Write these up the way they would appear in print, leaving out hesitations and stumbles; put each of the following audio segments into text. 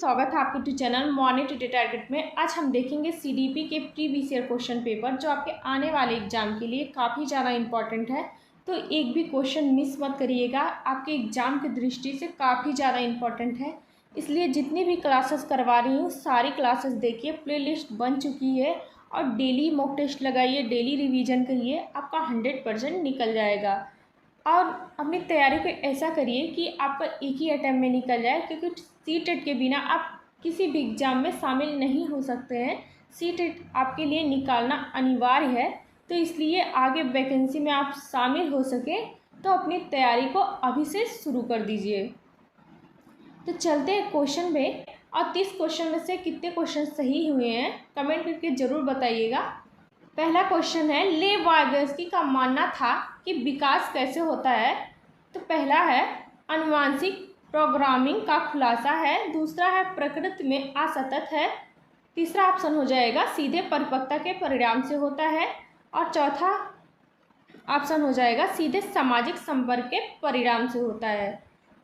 स्वागत है आपके YouTube channel morning today target में। आज हम देखेंगे सीडीपी के प्रीवियस ईयर क्वेश्चन पेपर जो आपके आने वाले एग्जाम के लिए काफ़ी ज़्यादा इम्पॉर्टेंट है। तो एक भी क्वेश्चन मिस मत करिएगा, आपके एग्ज़ाम की दृष्टि से काफ़ी ज़्यादा इम्पॉर्टेंट है। इसलिए जितनी भी क्लासेस करवा रही हूँ सारी क्लासेस देखिए, प्लेलिस्ट बन चुकी है और डेली मॉक टेस्ट लगाइए, डेली रिवीजन करिए, आपका 100% निकल जाएगा। और अपनी तैयारी को ऐसा करिए कि आपका एक ही अटैम्प्ट में निकल जाए, क्योंकि सीटेट के बिना आप किसी भी एग्ज़ाम में शामिल नहीं हो सकते हैं। सीटेट आपके लिए निकालना अनिवार्य है, तो इसलिए आगे वैकेंसी में आप शामिल हो सकें तो अपनी तैयारी को अभी से शुरू कर दीजिए। तो चलते हैं क्वेश्चन में, और 30 क्वेश्चन में से कितने क्वेश्चन सही हुए हैं कमेंट करके ज़रूर बताइएगा। पहला क्वेश्चन है, ले वाइगोत्स्की का मानना था कि विकास कैसे होता है। तो पहला है आनुवंशिक प्रोग्रामिंग का खुलासा है, दूसरा है प्रकृति में असतत है, तीसरा ऑप्शन हो जाएगा सीधे परिपक्वता के परिणाम से होता है, और चौथा ऑप्शन हो जाएगा सीधे सामाजिक संपर्क के परिणाम से होता है।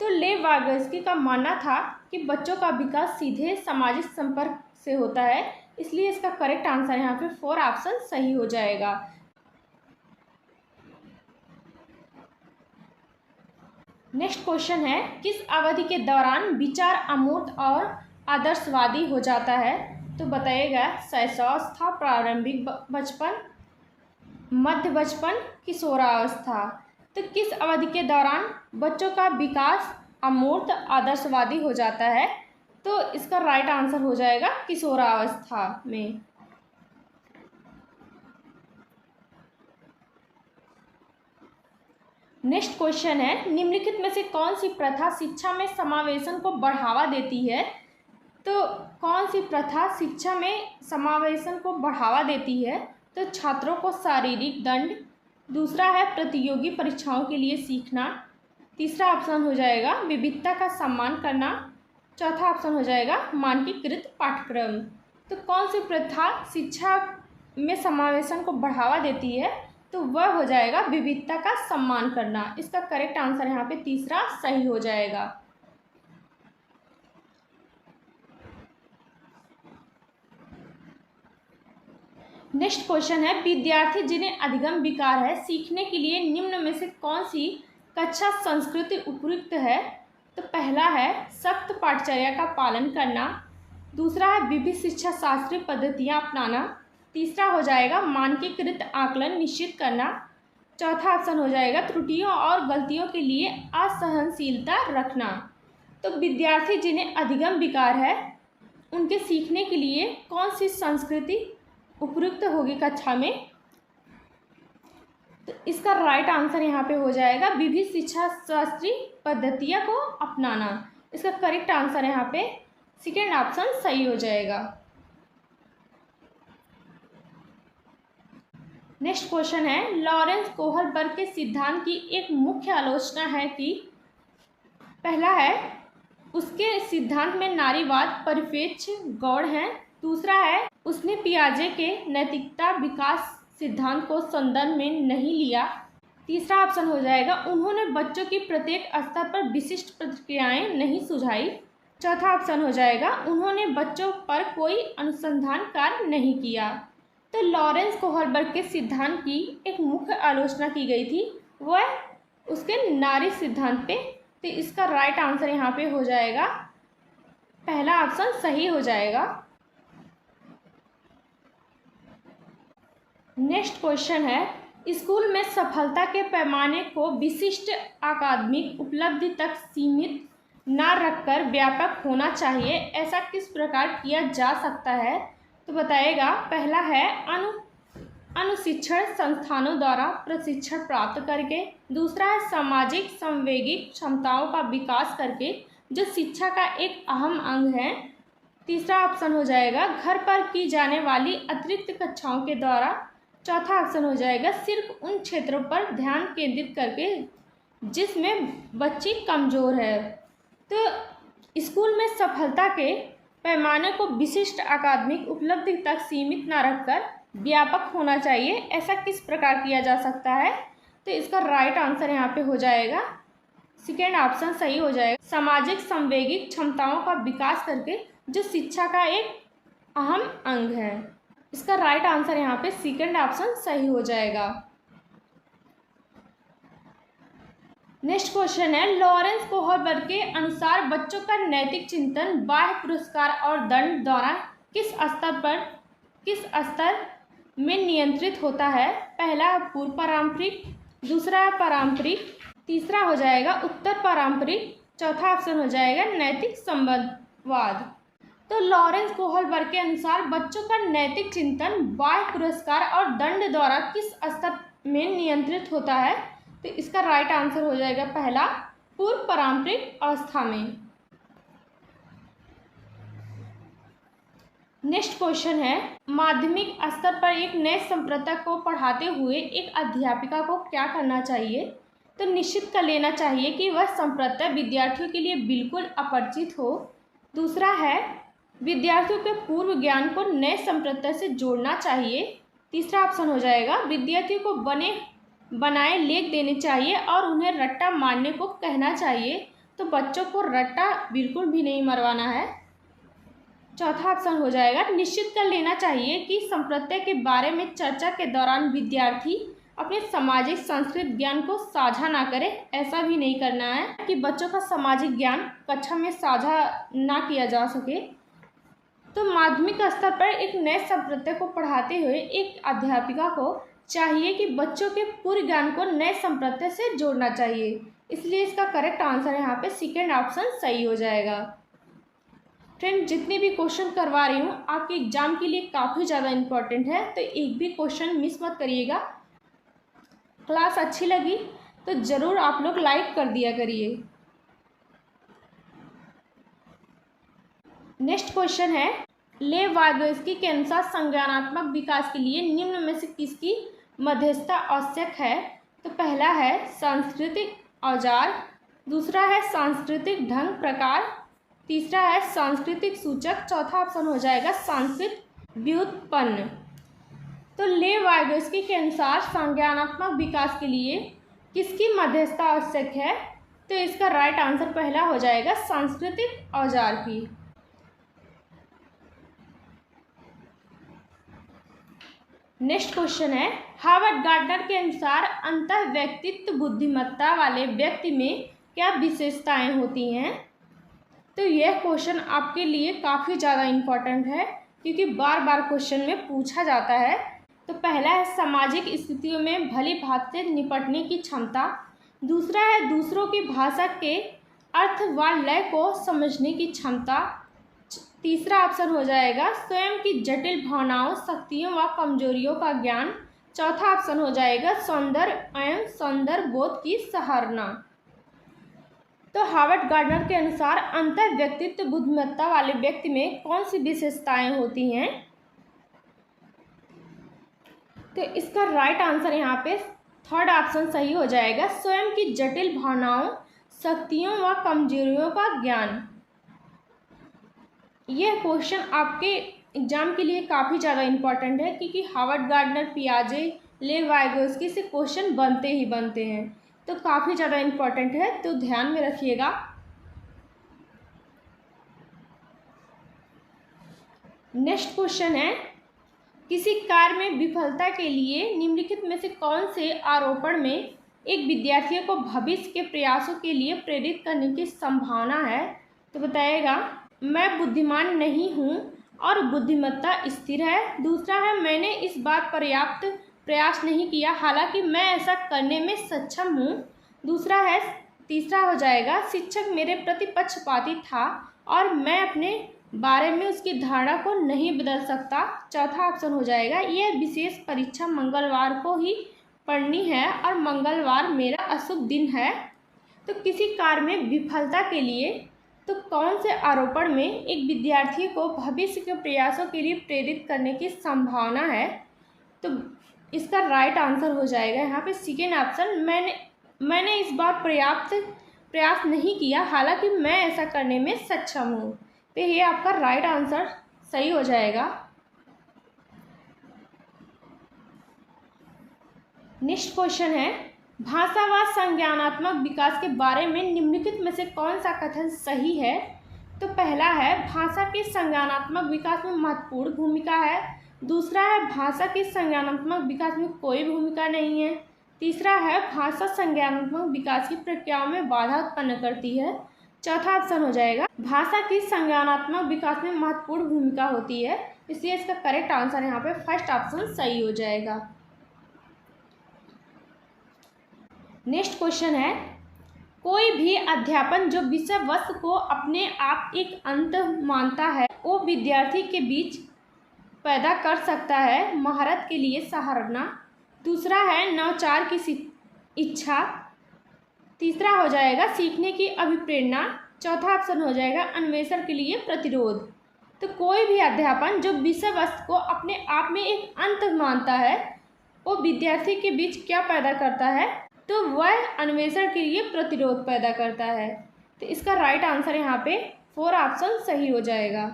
तो ले वाइगोत्स्की का मानना था कि बच्चों का विकास सीधे सामाजिक संपर्क से होता है, इसलिए इसका करेक्ट आंसर यहाँ पे 4 ऑप्शन सही हो जाएगा। नेक्स्ट क्वेश्चन है, किस अवधि के दौरान विचार अमूर्त और आदर्शवादी हो जाता है। तो बताइएगा शैशवावस्था, प्रारंभिक बचपन, मध्य बचपन, किशोरावस्था। तो किस अवधि के दौरान बच्चों का विकास अमूर्त आदर्शवादी हो जाता है, तो इसका राइट आंसर हो जाएगा किशोरावस्था में। नेक्स्ट क्वेश्चन है, निम्नलिखित में से कौन सी प्रथा शिक्षा में समावेशन को बढ़ावा देती है। तो कौन सी प्रथा शिक्षा में समावेशन को बढ़ावा देती है। तो छात्रों को शारीरिक दंड, दूसरा है प्रतियोगी परीक्षाओं के लिए सीखना, तीसरा ऑप्शन हो जाएगा विविधता का सम्मान करना, चौथा ऑप्शन हो जाएगा मानकीकृत पाठ्यक्रम। तो कौन सी प्रथा शिक्षा में समावेशन को बढ़ावा देती है, तो वह हो जाएगा विविधता का सम्मान करना। इसका करेक्ट आंसर यहाँ पे तीसरा सही हो जाएगा। नेक्स्ट क्वेश्चन है, विद्यार्थी जिन्हें अधिगम विकार है सीखने के लिए निम्न में से कौन सी कक्षा संस्कृति उपयुक्त है। तो पहला है सख्त पाठचर्या का पालन करना, दूसरा है विविध शिक्षा शास्त्रीय पद्धतियाँ अपनाना, तीसरा हो जाएगा मानकीकृत आकलन निश्चित करना, चौथा ऑप्शन हो जाएगा त्रुटियों और गलतियों के लिए असहनशीलता रखना। तो विद्यार्थी जिन्हें अधिगम विकार है उनके सीखने के लिए कौन सी संस्कृति उपयुक्त होगी कक्षा में। तो इसका राइट आंसर यहाँ पे हो जाएगा विविध शिक्षा शास्त्रीय पद्धतियों को अपनाना। इसका करेक्ट आंसर यहाँ पे सेकेंड ऑप्शन सही हो जाएगा। नेक्स्ट क्वेश्चन है, लॉरेंस कोहलबर्ग के सिद्धांत की एक मुख्य आलोचना है कि पहला है उसके सिद्धांत में नारीवाद परिप्रेक्ष गौड़ है, दूसरा है उसने पियाजे के नैतिकता विकास सिद्धांत को संदर्भ में नहीं लिया, तीसरा ऑप्शन हो जाएगा उन्होंने बच्चों की प्रत्येक स्तर पर विशिष्ट प्रतिक्रियाएं नहीं सुझाई, चौथा ऑप्शन हो जाएगा उन्होंने बच्चों पर कोई अनुसंधान कार्य नहीं किया। तो लॉरेंस कोहलबर्ग के सिद्धांत की एक मुख्य आलोचना की गई थी, वह उसके नारी सिद्धांत पे। तो इसका राइट आंसर यहाँ पे हो जाएगा पहला ऑप्शन सही हो जाएगा। नेक्स्ट क्वेश्चन है, स्कूल में सफलता के पैमाने को विशिष्ट अकादमिक उपलब्धि तक सीमित न रखकर व्यापक होना चाहिए, ऐसा किस प्रकार किया जा सकता है। तो बताइएगा पहला है अनुशिक्षण संस्थानों द्वारा प्रशिक्षण प्राप्त करके, दूसरा है सामाजिक संवेगिक क्षमताओं का विकास करके जो शिक्षा का एक अहम अंग है, तीसरा ऑप्शन हो जाएगा घर पर की जाने वाली अतिरिक्त कक्षाओं के द्वारा, चौथा ऑप्शन हो जाएगा सिर्फ उन क्षेत्रों पर ध्यान केंद्रित करके जिसमें बच्ची कमज़ोर है। तो स्कूल में सफलता के पैमाने को विशिष्ट अकादमिक उपलब्धि तक सीमित न रखकर व्यापक होना चाहिए, ऐसा किस प्रकार किया जा सकता है। तो इसका राइट आंसर यहाँ पे हो जाएगा सेकेंड ऑप्शन सही हो जाएगा। सामाजिक संवेगिक क्षमताओं का विकास करके, जो शिक्षा का एक अहम अंग है। इसका राइट आंसर यहाँ पे सेकेंड ऑप्शन सही हो जाएगा। नेक्स्ट क्वेश्चन है, लॉरेंस कोहलबर्ग के अनुसार बच्चों का नैतिक चिंतन बाह्य पुरस्कार और दंड द्वारा किस स्तर में नियंत्रित होता है? पहला पूर्व पारंपरिक, दूसरा पारंपरिक, तीसरा हो जाएगा उत्तर पारंपरिक, चौथा ऑप्शन हो जाएगा नैतिक संबंधवाद। तो लॉरेंस कोहलबर्ग के अनुसार बच्चों का नैतिक चिंतन बाह्य पुरस्कार और दंड द्वारा किस स्तर में नियंत्रित होता है? तो इसका राइट आंसर हो जाएगा पहला पूर्व पारंपरिक अवस्था में। नेक्स्ट क्वेश्चन है, माध्यमिक स्तर पर एक नए संप्रदाय को पढ़ाते हुए एक अध्यापिका को क्या करना चाहिए? तो निश्चित कर लेना चाहिए कि वह संप्रदाय विद्यार्थियों के लिए बिल्कुल अपरिचित हो। दूसरा है, विद्यार्थियों के पूर्व ज्ञान को नए संप्रदाय से जोड़ना चाहिए। तीसरा ऑप्शन हो जाएगा, विद्यार्थियों को बनाए लेख देने चाहिए और उन्हें रट्टा मारने को कहना चाहिए। तो बच्चों को रट्टा बिल्कुल भी नहीं मरवाना है। चौथा ऑप्शन हो जाएगा, निश्चित कर लेना चाहिए कि संप्रदाय के बारे में चर्चा के दौरान विद्यार्थी अपने सामाजिक सांस्कृतिक ज्ञान को साझा ना करें। ऐसा भी नहीं करना है कि बच्चों का सामाजिक ज्ञान कक्षा में साझा ना किया जा सके। तो माध्यमिक स्तर पर एक नए संप्रदाय को पढ़ाते हुए एक अध्यापिका को चाहिए कि बच्चों के पूर्व ज्ञान को नए संप्रदाय से जोड़ना चाहिए। इसलिए इसका करेक्ट आंसर यहाँ पे सेकेंड ऑप्शन सही हो जाएगा। फ्रेंड, जितने भी क्वेश्चन करवा रही हूँ आपके एग्जाम के लिए काफ़ी ज़्यादा इम्पोर्टेंट है, तो एक भी क्वेश्चन मिस मत करिएगा। क्लास अच्छी लगी तो ज़रूर आप लोग लाइक कर दिया करिए। नेक्स्ट क्वेश्चन है, लेव वाइगोत्स्की के अनुसार संज्ञानात्मक विकास के लिए निम्न में से किसकी मध्यस्थता आवश्यक है? तो पहला है सांस्कृतिक औजार, दूसरा है सांस्कृतिक ढंग प्रकार, तीसरा है सांस्कृतिक सूचक, चौथा ऑप्शन हो जाएगा सांस्कृतिक व्युत्पन्न। तो लेव वाइगोत्स्की के अनुसार संज्ञानात्मक विकास के लिए किसकी मध्यस्थता आवश्यक है? तो इसका राइट आंसर पहला हो जाएगा सांस्कृतिक औजार की। नेक्स्ट क्वेश्चन है, हार्वर्ड गार्डनर के अनुसार अंतःव्यक्तित्व बुद्धिमत्ता वाले व्यक्ति में क्या विशेषताएं होती हैं? तो यह क्वेश्चन आपके लिए काफ़ी ज़्यादा इम्पोर्टेंट है क्योंकि बार बार क्वेश्चन में पूछा जाता है। तो पहला है सामाजिक स्थितियों में भली भांति से निपटने की क्षमता, दूसरा है दूसरों की भाषा के अर्थ व लय को समझने की क्षमता, तीसरा ऑप्शन हो जाएगा स्वयं की जटिल भावनाओं, शक्तियों व कमजोरियों का ज्ञान, चौथा ऑप्शन हो जाएगा सौंदर्य एवं सौंदर्य बोध की सराहना। तो हार्वर्ड गार्डनर के अनुसार अंतःव्यक्तित्व बुद्धिमत्ता वाले व्यक्ति में कौन सी विशेषताएं होती हैं? तो इसका राइट आंसर यहाँ पे थर्ड ऑप्शन सही हो जाएगा, स्वयं की जटिल भावनाओं, शक्तियों व कमजोरियों का ज्ञान। यह क्वेश्चन आपके एग्जाम के लिए काफ़ी ज़्यादा इम्पोर्टेंट है क्योंकि हार्वर्ड गार्डनर, पियाजे, लेव वाइगोत्स्की से क्वेश्चन बनते ही बनते हैं, तो काफ़ी ज़्यादा इम्पोर्टेंट है, तो ध्यान में रखिएगा। नेक्स्ट क्वेश्चन है, किसी कार्य में विफलता के लिए निम्नलिखित में से कौन से आरोपण में एक विद्यार्थी को भविष्य के प्रयासों के लिए प्रेरित करने की संभावना है? तो बताइएगा, मैं बुद्धिमान नहीं हूँ और बुद्धिमत्ता स्थिर है, दूसरा है मैंने इस बात पर्याप्त प्रयास नहीं किया हालांकि मैं ऐसा करने में सक्षम हूँ, तीसरा हो जाएगा शिक्षक मेरे प्रति पक्षपाती था और मैं अपने बारे में उसकी धारणा को नहीं बदल सकता, चौथा ऑप्शन हो जाएगा यह विशेष परीक्षा मंगलवार को ही पढ़नी है और मंगलवार मेरा अशुभ दिन है। तो किसी कार्य में विफलता के लिए तो कौन से आरोपण में एक विद्यार्थी को भविष्य के प्रयासों के लिए प्रेरित करने की संभावना है? तो इसका राइट आंसर हो जाएगा यहाँ पे सेकेंड ऑप्शन, मैंने इस बार पर्याप्त प्रयास नहीं किया हालांकि मैं ऐसा करने में सक्षम हूँ। तो ये आपका राइट आंसर सही हो जाएगा। नेक्स्ट क्वेश्चन है, भाषा व संज्ञानात्मक विकास के बारे में निम्नलिखित में से कौन सा कथन सही है? तो पहला है भाषा के संज्ञानात्मक विकास में महत्वपूर्ण भूमिका है। दूसरा है भाषा के संज्ञानात्मक विकास में कोई भूमिका नहीं है। तीसरा है भाषा संज्ञानात्मक विकास की प्रक्रियाओं में बाधा उत्पन्न करती है। चौथा ऑप्शन हो जाएगा भाषा की संज्ञानात्मक विकास में महत्वपूर्ण भूमिका होती है, इसलिए इसका करेक्ट आंसर यहाँ पे फर्स्ट ऑप्शन सही हो जाएगा। नेक्स्ट क्वेश्चन है, कोई भी अध्यापन जो विषय वस्तु को अपने आप एक अंत मानता है वो विद्यार्थी के बीच पैदा कर सकता है महारत के लिए सराहना। दूसरा है नवाचार की इच्छा। तीसरा हो जाएगा सीखने की अभिप्रेरणा। चौथा ऑप्शन हो जाएगा अन्वेषण के लिए प्रतिरोध। तो कोई भी अध्यापन जो विषय वस्तु को अपने आप में एक अंत मानता है वो विद्यार्थी के बीच क्या पैदा करता है? तो वह अन्वेषण के लिए प्रतिरोध पैदा करता है। तो इसका राइट आंसर यहाँ पे 4 ऑप्शन सही हो जाएगा।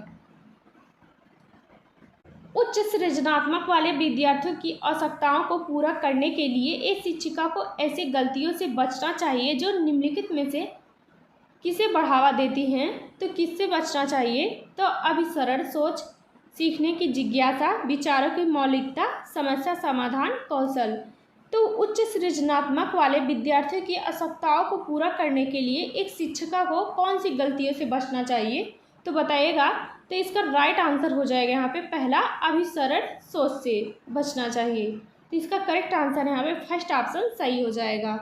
उच्च सृजनात्मक वाले विद्यार्थियों की आवश्यकताओं को पूरा करने के लिए एक शिक्षिका को ऐसी गलतियों से बचना चाहिए जो निम्नलिखित में से किसे बढ़ावा देती हैं। तो किससे बचना चाहिए? तो अभिसरण सोच, सीखने की जिज्ञासा, विचारों की मौलिकता, समस्या समाधान कौशल। तो उच्च सृजनात्मक वाले विद्यार्थियों की आवश्यकताओं को पूरा करने के लिए एक शिक्षिका को कौन सी गलतियों से बचना चाहिए? तो बताइएगा। तो इसका राइट आंसर हो जाएगा यहाँ पे पहला अभिसरण सोच से बचना चाहिए। तो इसका करेक्ट आंसर यहाँ पे फर्स्ट ऑप्शन सही हो जाएगा।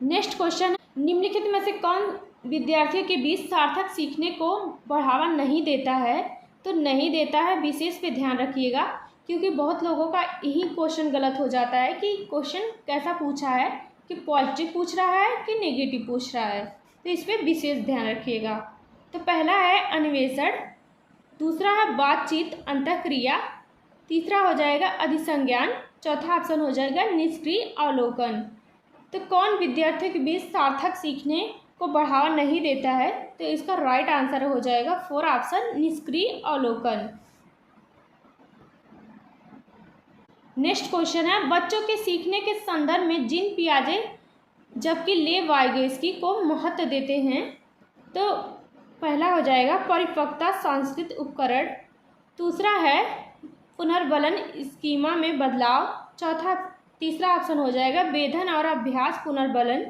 नेक्स्ट क्वेश्चन, निम्नलिखित में से कौन विद्यार्थियों के बीच सार्थक सीखने को बढ़ावा नहीं देता है? तो नहीं देता है विशेष पे ध्यान रखिएगा, क्योंकि बहुत लोगों का यही क्वेश्चन गलत हो जाता है कि क्वेश्चन कैसा पूछा है, कि पॉजिटिव पूछ रहा है कि नेगेटिव पूछ रहा है। तो इस पर विशेष ध्यान रखिएगा। तो पहला है अन्वेषण, दूसरा है बातचीत अंतःक्रिया, तीसरा हो जाएगा अधिसंज्ञान, चौथा ऑप्शन हो जाएगा निष्क्रिय अवलोकन। तो कौन विद्यार्थियों के बीच सार्थक सीखने को बढ़ावा नहीं देता है? तो इसका राइट आंसर हो जाएगा 4 ऑप्शन निष्क्रिय अवलोकन। नेक्स्ट क्वेश्चन है, बच्चों के सीखने के संदर्भ में जीन पियाजे जबकि लेव वाइगोत्स्की को महत्व देते हैं। तो पहला हो जाएगा परिपक्वता सांस्कृतिक उपकरण, दूसरा है पुनर्बलन स्कीमा में बदलाव, तीसरा ऑप्शन हो जाएगा वेधन और अभ्यास पुनर्बलन,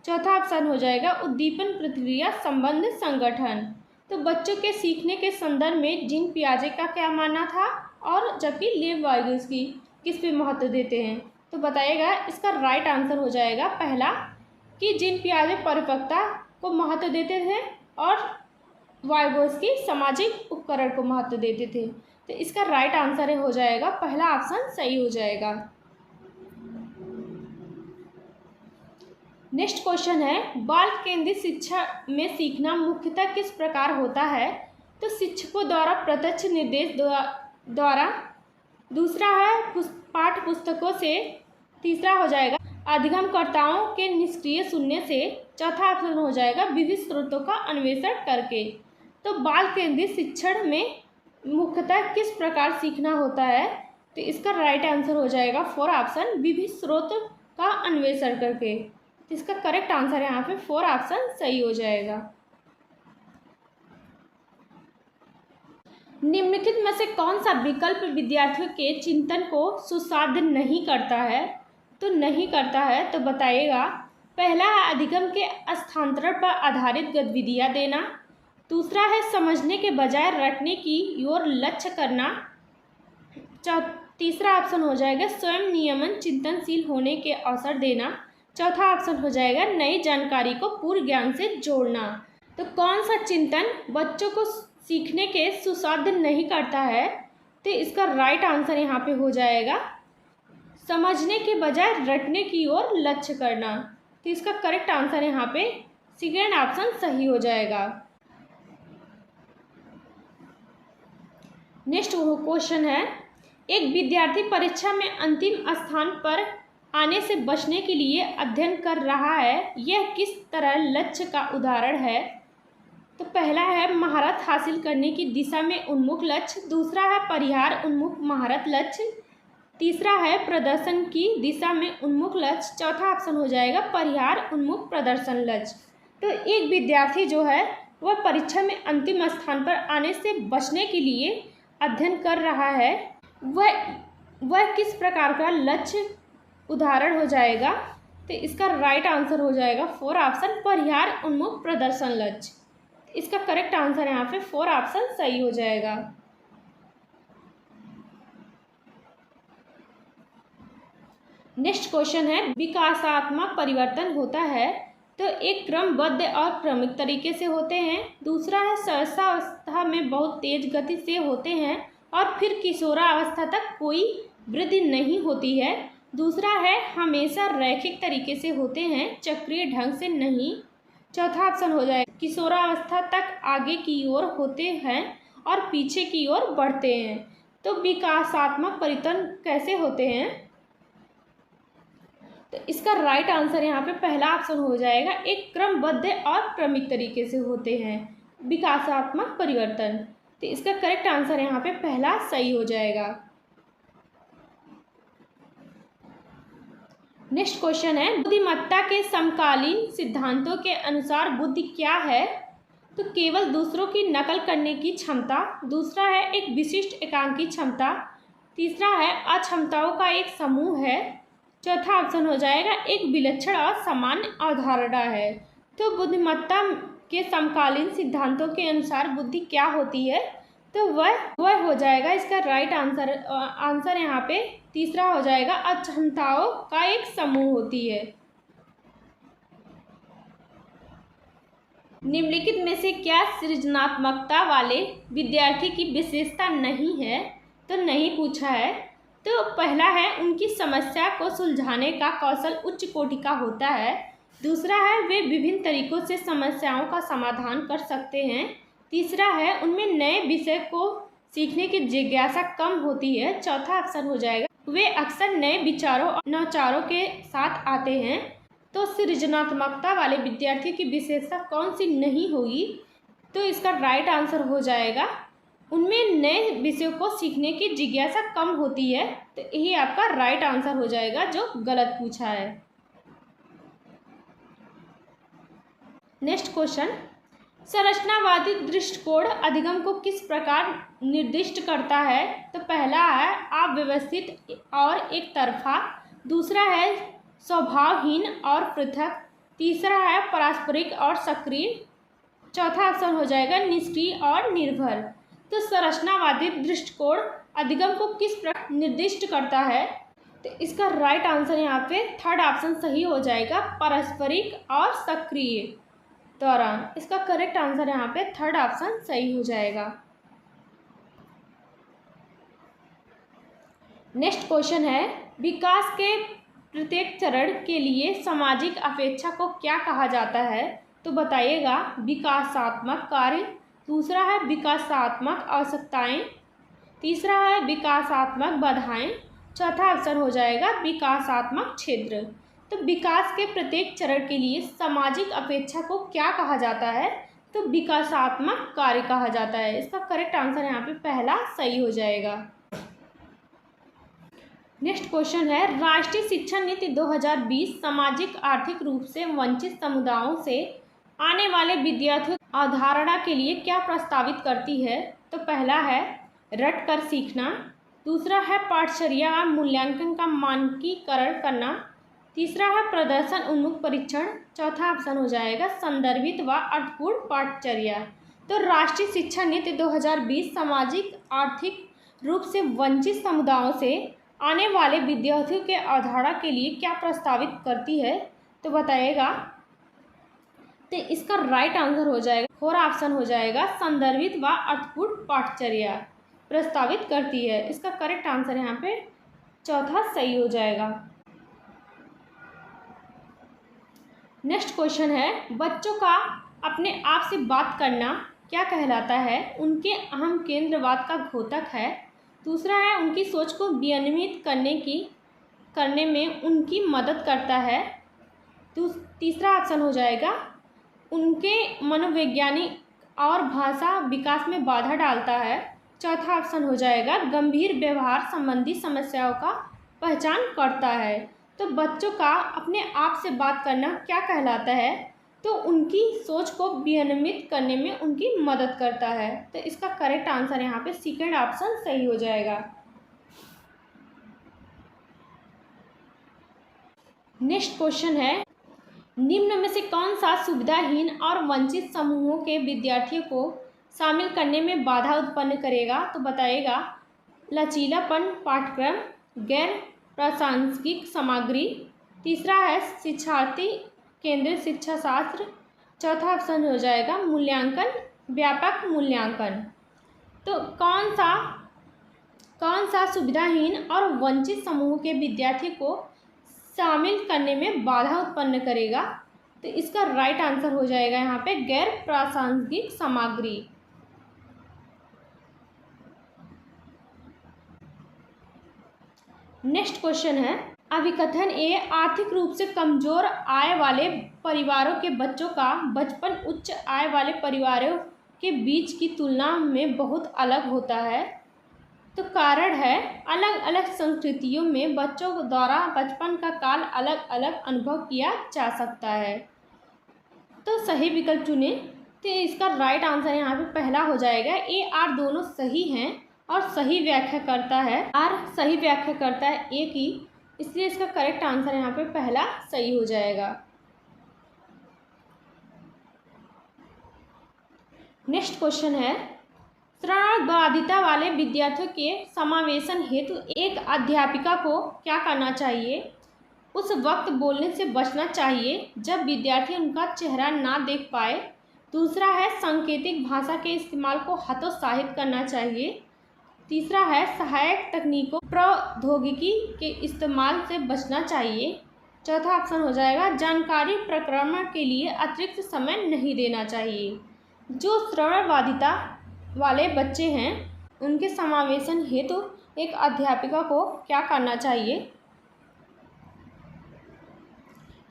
चौथा ऑप्शन हो जाएगा उद्दीपन प्रक्रिया संबंध संगठन। तो बच्चों के सीखने के संदर्भ में जीन पियाजे का क्या मानना था और जबकि लेव वाइगोत्स्की किस पे महत्व देते हैं? तो बताइएगा। इसका राइट आंसर हो जाएगा पहला कि जीन पियाजे परिपक्वता को महत्व देते थे और वाइगोत्स्की सामाजिक उपकरण को महत्व देते थे। तो इसका राइट आंसर हो जाएगा पहला ऑप्शन सही हो जाएगा। नेक्स्ट क्वेश्चन है, बाल केंद्रित शिक्षा में सीखना मुख्यतः किस प्रकार होता है? तो शिक्षकों द्वारा प्रत्यक्ष निर्देश द्वारा, दूसरा है पाठ्य पुस्तकों से, तीसरा हो जाएगा अधिगमकर्ताओं के निष्क्रिय सुनने से, चौथा ऑप्शन हो जाएगा विविध स्रोतों का अन्वेषण करके। तो बाल केंद्रित शिक्षण में मुख्यतः किस प्रकार सीखना होता है? तो इसका राइट आंसर हो जाएगा 4 ऑप्शन विविध स्रोतों का अन्वेषण करके। तो इसका करेक्ट आंसर यहाँ पे 4 ऑप्शन सही हो जाएगा। निम्नलिखित में से कौन सा विकल्प विद्यार्थियों के चिंतन को सुसाध्य नहीं करता है? तो नहीं करता है तो बताइएगा। पहला है अधिगम के स्थानांतरण पर आधारित गतिविधियां देना, दूसरा है समझने के बजाय रटने की ओर लक्ष्य करना, तीसरा ऑप्शन हो जाएगा स्वयं नियमन चिंतनशील होने के अवसर देना, चौथा ऑप्शन हो जाएगा नई जानकारी को पूर्व ज्ञान से जोड़ना। तो कौन सा चिंतन बच्चों को सीखने के सुसाध्य नहीं करता है? तो इसका राइट आंसर यहाँ पे हो जाएगा समझने के बजाय रटने की ओर लक्ष्य करना। तो इसका करेक्ट आंसर यहाँ पे सेकेंड ऑप्शन सही हो जाएगा। नेक्स्ट क्वेश्चन है, एक विद्यार्थी परीक्षा में अंतिम स्थान पर आने से बचने के लिए अध्ययन कर रहा है, यह किस तरह लक्ष्य का उदाहरण है? तो पहला है महारत हासिल करने की दिशा में उन्मुख लक्ष्य, दूसरा है परिहार उन्मुख महारत लक्ष्य, तीसरा है प्रदर्शन की दिशा में उन्मुख लक्ष्य। चौथा ऑप्शन हो जाएगा परिहार उन्मुख प्रदर्शन लक्ष्य। तो एक विद्यार्थी जो है वह परीक्षा में अंतिम स्थान पर आने से बचने के लिए अध्ययन कर रहा है, वह किस प्रकार का लक्ष्य उदाहरण हो जाएगा। तो इसका राइट आंसर हो जाएगा 4 ऑप्शन परिहार उन्मुख प्रदर्शन लक्ष्य। इसका करेक्ट आंसर यहाँ पे 4 ऑप्शन सही हो जाएगा। नेक्स्ट क्वेश्चन है विकासात्मक परिवर्तन होता है तो एक क्रमबद्ध और क्रमिक तरीके से होते हैं। दूसरा है सहसावस्था में बहुत तेज गति से होते हैं और फिर किशोरावस्था तक कोई वृद्धि नहीं होती है। दूसरा है हमेशा रैखिक तरीके से होते हैं, चक्रीय ढंग से नहीं। चौथा ऑप्शन हो जाएगा किशोरावस्था तक आगे की ओर होते हैं और पीछे की ओर बढ़ते हैं। तो विकासात्मक परिवर्तन कैसे होते हैं, तो इसका राइट आंसर यहाँ पे पहला ऑप्शन हो जाएगा, एक क्रमबद्ध और क्रमिक तरीके से होते हैं विकासात्मक परिवर्तन। तो इसका करेक्ट आंसर यहाँ पे पहला सही हो जाएगा। नेक्स्ट क्वेश्चन है बुद्धिमत्ता के समकालीन सिद्धांतों के अनुसार बुद्धि क्या है। तो केवल दूसरों की नकल करने की क्षमता। दूसरा है एक विशिष्ट एकांकी क्षमता। तीसरा है अक्षमताओं का एक समूह है। चौथा ऑप्शन हो जाएगा एक विलक्षण और सामान्य अवधारणा है। तो बुद्धिमत्ता के समकालीन सिद्धांतों के अनुसार बुद्धि क्या होती है, तो वह हो जाएगा, इसका राइट आंसर यहाँ पे तीसरा हो जाएगा, अक्षमताओं का एक समूह होती है। निम्नलिखित में से क्या सृजनात्मकता वाले विद्यार्थी की विशेषता नहीं है, तो नहीं पूछा है। तो पहला है उनकी समस्या को सुलझाने का कौशल उच्च कोटि का होता है। दूसरा है वे विभिन्न तरीकों से समस्याओं का समाधान कर सकते हैं। तीसरा है उनमें नए विषय को सीखने की जिज्ञासा कम होती है। चौथा ऑप्शन हो जाएगा वे अक्सर नए विचारों और नवाचारों के साथ आते हैं। तो सृजनात्मकता वाले विद्यार्थी की विशेषता कौन सी नहीं होगी, तो इसका राइट आंसर हो जाएगा उनमें नए विषयों को सीखने की जिज्ञासा कम होती है। तो यही आपका राइट आंसर हो जाएगा जो गलत पूछा है। नेक्स्ट क्वेश्चन, संरचनावादी दृष्टिकोण अधिगम को किस प्रकार निर्दिष्ट करता है। तो पहला है अव्यवस्थित और एक तरफा। दूसरा है स्वभावहीन और पृथक। तीसरा है पारस्परिक और सक्रिय। चौथा ऑप्शन हो जाएगा निष्क्रिय और निर्भर। तो संरचनावादी दृष्टिकोण अधिगम को किस प्रकार निर्दिष्ट करता है, तो इसका राइट आंसर यहाँ पे थर्ड ऑप्शन सही हो जाएगा, पारस्परिक और सक्रिय दौरान। इसका करेक्ट आंसर यहाँ पे थर्ड ऑप्शन सही हो जाएगा। नेक्स्ट क्वेश्चन है विकास के प्रत्येक चरण के लिए सामाजिक अपेक्षा को क्या कहा जाता है। तो बताइएगा विकासात्मक कार्य। दूसरा है विकासात्मक आवश्यकताएं। तीसरा है विकासात्मक बाधाएं। चौथा ऑप्शन हो जाएगा विकासात्मक क्षेत्र। तो विकास के प्रत्येक चरण के लिए सामाजिक अपेक्षा को क्या कहा जाता है, तो विकासात्मक कार्य कहा जाता है। इसका करेक्ट आंसर यहाँ पे पहला सही हो जाएगा। नेक्स्ट क्वेश्चन है राष्ट्रीय शिक्षा नीति 2020 सामाजिक आर्थिक रूप से वंचित समुदायों से आने वाले विद्यार्थियों अवधारणा के लिए क्या प्रस्तावित करती है। तो पहला है रट कर सीखना। दूसरा है पाठचर्या मूल्यांकन का मानकीकरण करना। तीसरा है प्रदर्शन उन्मुख परीक्षण। चौथा ऑप्शन हो जाएगा संदर्भित व अर्थपूर्ण पाठचर्या। तो राष्ट्रीय शिक्षा नीति 2020 सामाजिक आर्थिक रूप से वंचित समुदायों से आने वाले विद्यार्थियों के अवधारणा के लिए क्या प्रस्तावित करती है, तो बताइएगा। तो इसका राइट आंसर हो जाएगा, फोर ऑप्शन हो जाएगा संदर्भित व अर्थपूर्ण पाठचर्या प्रस्तावित करती है। इसका करेक्ट आंसर यहाँ पे चौथा सही हो जाएगा। नेक्स्ट क्वेश्चन है बच्चों का अपने आप से बात करना क्या कहलाता है। उनके अहम केंद्रवाद का घोतक है। दूसरा है उनकी सोच को विनियमित करने में उनकी मदद करता है। तीसरा ऑप्शन हो जाएगा उनके मनोवैज्ञानिक और भाषा विकास में बाधा डालता है। चौथा ऑप्शन हो जाएगा गंभीर व्यवहार संबंधी समस्याओं का पहचान करता है। तो बच्चों का अपने आप से बात करना क्या कहलाता है? तो उनकी सोच को विनियमित करने में उनकी मदद करता है। तो इसका करेक्ट आंसर यहाँ पे सेकंड ऑप्शन सही हो जाएगा। नेक्स्ट क्वेश्चन है, निम्न में से कौन सा सुविधाहीन और वंचित समूहों के विद्यार्थियों को शामिल करने में बाधा उत्पन्न करेगा? तो बताएगा लचीलापन पाठ्यक्रम, गैर प्रासंगिक सामग्री, तीसरा है शिक्षार्थी केंद्रित शिक्षा शास्त्र, चौथा ऑप्शन हो जाएगा मूल्यांकन, व्यापक मूल्यांकन। तो कौन सा सुविधाहीन और वंचित समूह के विद्यार्थियों को शामिल करने में बाधा उत्पन्न करेगा? तो इसका राइट आंसर हो जाएगा यहाँ पे गैर प्रासंगिक सामग्री। नेक्स्ट क्वेश्चन है, अभिकथन ए आर्थिक रूप से कमजोर आय वाले परिवारों के बच्चों का बचपन उच्च आय वाले परिवारों के बीच की तुलना में बहुत अलग होता है। तो कारण है अलग अलग संस्कृतियों में बच्चों द्वारा बचपन का काल अलग अलग अनुभव किया जा सकता है। तो सही विकल्प चुने। तो इसका राइट आंसर यहाँ पे पहला हो जाएगा ए आर दोनों सही हैं और सही व्याख्या करता है, आर सही व्याख्या करता है ए की, इसलिए इसका करेक्ट आंसर यहाँ पे पहला सही हो जाएगा। नेक्स्ट क्वेश्चन है, श्रवणबाधिता वाले विद्यार्थियों के समावेशन हेतु एक अध्यापिका को क्या करना चाहिए? उस वक्त बोलने से बचना चाहिए जब विद्यार्थी उनका चेहरा ना देख पाए। दूसरा है सांकेतिक भाषा के इस्तेमाल को हतोत्साहित करना चाहिए। तीसरा है सहायक तकनीकों प्रौद्योगिकी के इस्तेमाल से बचना चाहिए। चौथा ऑप्शन हो जाएगा जानकारी प्रक्रमण के लिए अतिरिक्त समय नहीं देना चाहिए। जो श्रवणबाधिता वाले बच्चे हैं उनके समावेशन हेतु एक अध्यापिका को क्या करना चाहिए?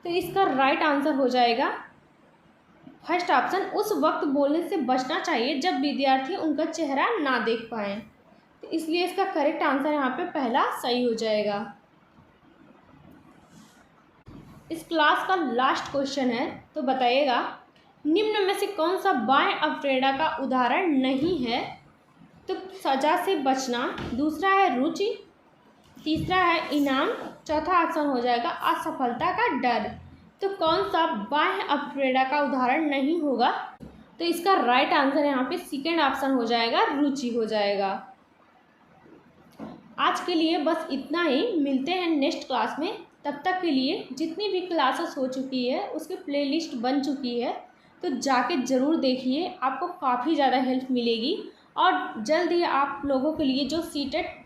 तो इसका राइट आंसर हो जाएगा फर्स्ट ऑप्शन, उस वक्त बोलने से बचना चाहिए जब विद्यार्थी उनका चेहरा ना देख पाएँ। तो इसलिए इसका करेक्ट आंसर यहाँ पे पहला सही हो जाएगा। इस क्लास का लास्ट क्वेश्चन है, तो बताइएगा निम्न में से कौन सा बाह्य अवप्रेरणा का उदाहरण नहीं है? तो सजा से बचना, दूसरा है रुचि, तीसरा है इनाम, चौथा ऑप्शन हो जाएगा असफलता का डर। तो कौन सा बाह्य अवप्रेरणा का उदाहरण नहीं होगा? तो इसका राइट आंसर यहाँ पे सेकंड ऑप्शन हो जाएगा रुचि हो जाएगा। आज के लिए बस इतना ही, मिलते हैं नेक्स्ट क्लास में। तब तक के लिए जितनी भी क्लासेस हो चुकी है उसकी प्लेलिस्ट बन चुकी है, तो जाके ज़रूर देखिए, आपको काफ़ी ज़्यादा हेल्प मिलेगी। और जल्द ही आप लोगों के लिए जो सीटेट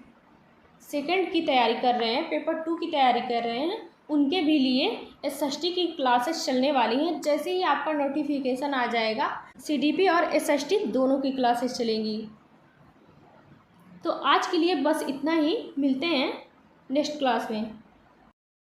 सेकंड की तैयारी कर रहे हैं, पेपर 2 की तैयारी कर रहे हैं, उनके भी लिए SST की क्लासेस चलने वाली हैं। जैसे ही आपका नोटिफिकेशन आ जाएगा, CDP और SST दोनों की क्लासेस चलेंगी। तो आज के लिए बस इतना ही, मिलते हैं नेक्स्ट क्लास में।